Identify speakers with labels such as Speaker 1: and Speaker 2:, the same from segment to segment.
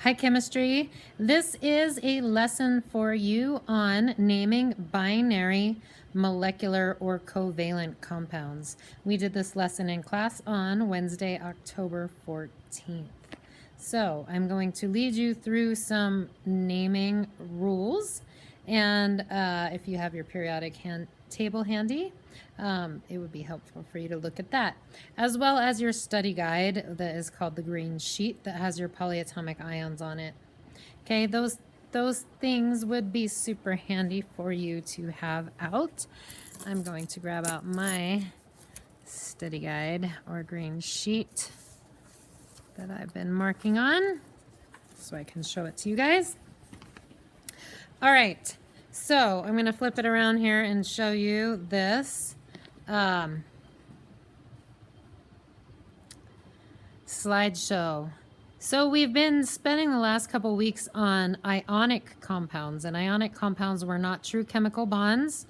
Speaker 1: Hi, chemistry. This is a lesson for you on naming binary, molecular, or covalent compounds. We did this lesson in class on Wednesday, October 14th. So I'm going to lead you through some naming rules. And if you have your periodic table handy, it would be helpful for you to look at that, as well as your study guide that is called the green sheet that has your polyatomic ions on it. Okay, those things would be super handy for you to have out. I'm going to grab out my study guide or green sheet that I've been marking on so I can show it to you guys. All right, so I'm going to flip it around here and show you this slideshow. So we've been spending the last couple weeks on ionic compounds, and ionic compounds were not true chemical bonds.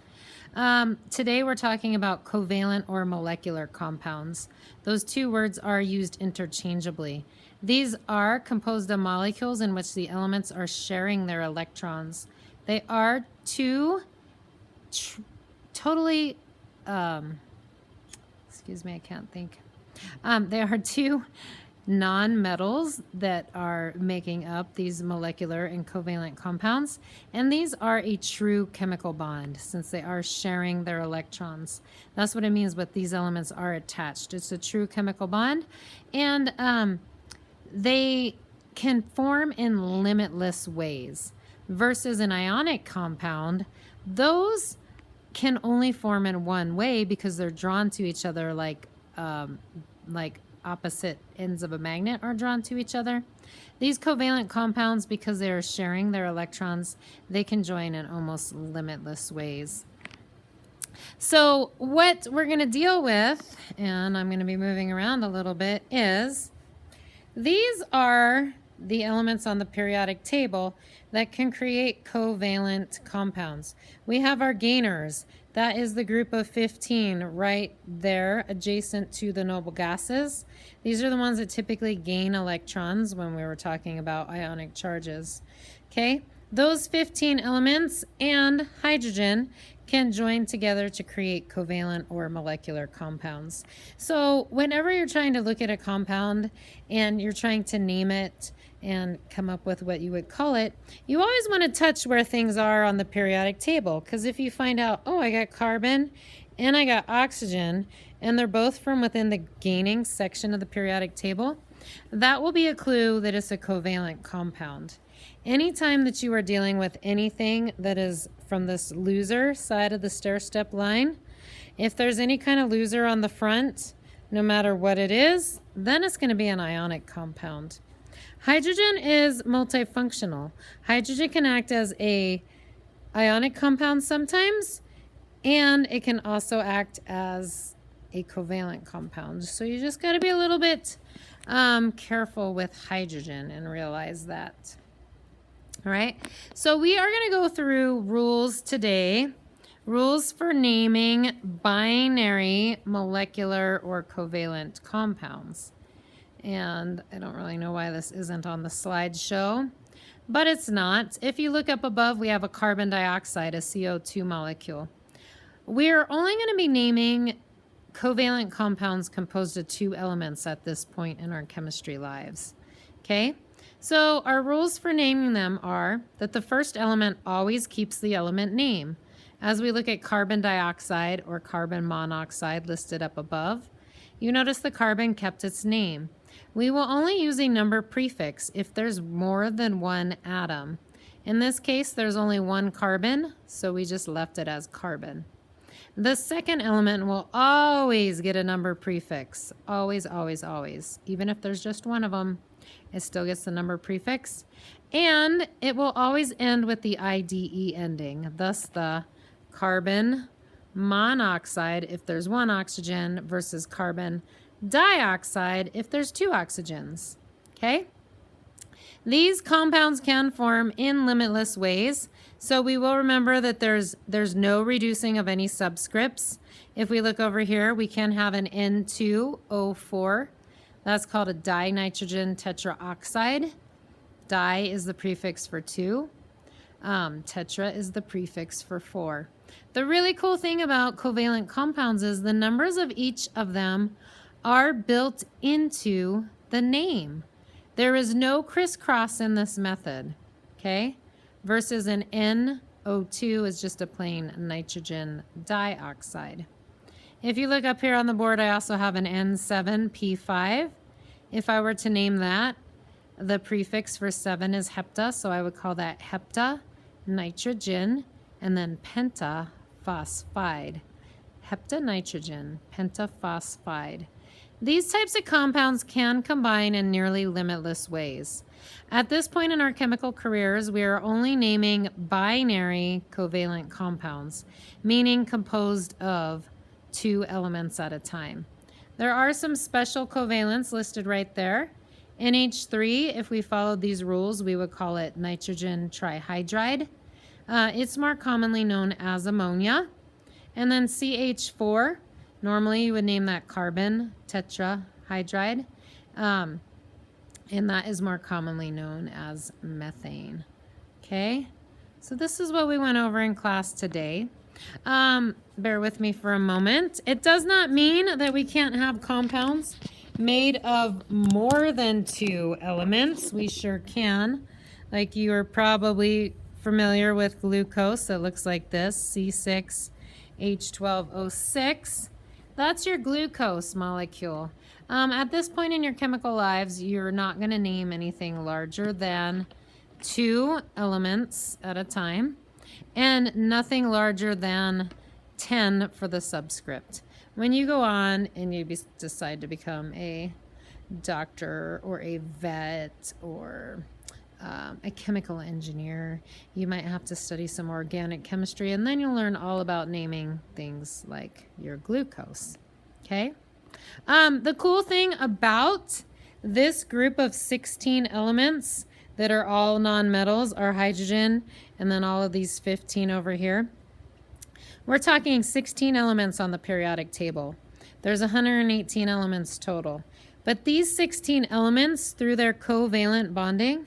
Speaker 1: Today we're talking about covalent or molecular compounds. Those two words are used interchangeably. These are composed of molecules in which the elements are sharing their electrons. They are two totally, excuse me, I can't think. They are two non-metals that are making up these molecular and covalent compounds, and these are a true chemical bond since they are sharing their electrons. That's what it means with these elements are attached. It's a true chemical bond, and they can form in limitless ways versus an ionic compound. Those can only form in one way because they're drawn to each other like opposite ends of a magnet are drawn to each other. These covalent compounds, because they are sharing their electrons, they can join in almost limitless ways. So what we're going to deal with, and I'm going to be moving around a little bit, is these are the elements on the periodic table that can create covalent compounds. We have our gainers. That is the group of 15 right there adjacent to the noble gases. These are the ones that typically gain electrons when we were talking about ionic charges. Okay, those 15 elements and hydrogen can join together to create covalent or molecular compounds. So whenever you're trying to look at a compound and you're trying to name it and come up with what you would call it, you always want to touch where things are on the periodic table, because if you find out, oh, I got carbon and I got oxygen, and they're both from within the gaining section of the periodic table, that will be a clue that it's a covalent compound. Anytime that you are dealing with anything that is from this loser side of the stair-step line, if there's any kind of loser on the front, no matter what it is, then it's going to be an ionic compound. Hydrogen is multifunctional. Hydrogen can act as a ionic compound sometimes, and it can also act as a covalent compound. So you just got to be a little bit careful with hydrogen and realize that. All right, so we are going to go through rules today. Rules for naming binary, molecular, or covalent compounds. And I don't really know why this isn't on the slideshow, but it's not. If you look up above, we have a carbon dioxide, a CO2 molecule. We're only going to be naming covalent compounds composed of two elements at this point in our chemistry lives. Okay, so our rules for naming them are that the first element always keeps the element name. As we look at carbon dioxide or carbon monoxide listed up above, you notice the carbon kept its name. We will only use a number prefix if there's more than one atom. In this case, there's only one carbon, so we just left it as carbon. The second element will always get a number prefix. Always, always, always. Even if there's just one of them, it still gets the number prefix. And it will always end with the IDE ending, thus the carbon monoxide if there's one oxygen versus carbon dioxide if there's two oxygens. Okay? These compounds can form in limitless ways, so we will remember that there's no reducing of any subscripts. If we look over here, we can have an N2O4. That's called a dinitrogen tetraoxide. Di is the prefix for 2. Tetra is the prefix for 4. The really cool thing about covalent compounds is the numbers of each of them are built into the name. There is no crisscross in this method, okay? Versus an NO2 is just a plain nitrogen dioxide. If you look up here on the board, I also have an N7P5. If I were to name that, the prefix for 7 is hepta, so I would call that hepta nitrogen, and then pentaphosphide. Heptanitrogen, pentaphosphide. These types of compounds can combine in nearly limitless ways. At this point in our chemical careers, we are only naming binary covalent compounds, meaning composed of 2 elements at a time. There are some special covalents listed right there. NH3, if we followed these rules, we would call it nitrogen trihydride. It's more commonly known as ammonia. And then CH4, normally you would name that carbon tetrahydride. And that is more commonly known as methane. Okay, so this is what we went over in class today. Bear with me for a moment. It does not mean that we can't have compounds made of more than 2 elements. We sure can. Like you are probably familiar with glucose that looks like this, C6H12O6. That's your glucose molecule. At this point in your chemical lives, you're not going to name anything larger than 2 elements at a time, and nothing larger than 10 for the subscript. When you go on and you decide to become a doctor or a vet or a chemical engineer, you might have to study some organic chemistry, and then you'll learn all about naming things like your glucose. Okay? The cool thing about this group of 16 elements that are all nonmetals are hydrogen, and then all of these 15 over here. We're talking 16 elements on the periodic table. There's 118 elements total. But these 16 elements, through their covalent bonding,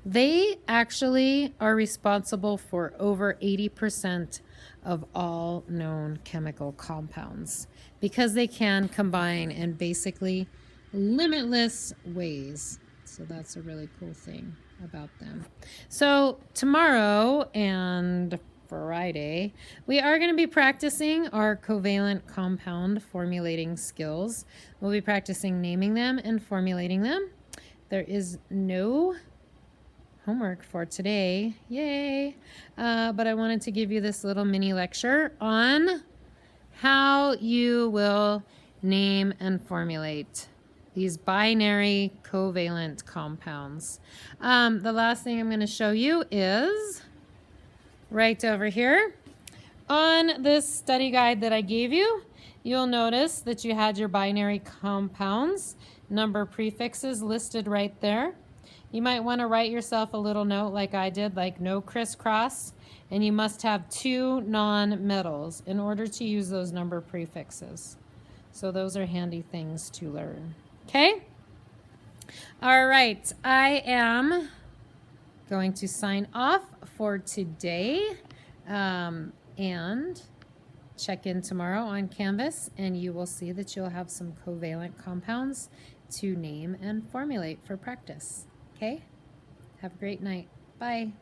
Speaker 1: they actually are responsible for over 80% of all known chemical compounds because they can combine in basically limitless ways. So that's a really cool thing about them. So tomorrow and Friday, we are going to be practicing our covalent compound formulating skills. We'll be practicing naming them and formulating them. There is no homework for today, yay! But I wanted to give you this little mini lecture on how you will name and formulate these binary covalent compounds. The last thing I'm going to show you is right over here. On this study guide that I gave you, you'll notice that you had your binary compounds, number prefixes listed right there. You might want to write yourself a little note like I did, like no crisscross, and you must have 2 non-metals in order to use those number prefixes. So those are handy things to learn. Okay? All right, I am going to sign off for today and check in tomorrow on Canvas, and you will see that you'll have some covalent compounds to name and formulate for practice. Okay? Have a great night. Bye.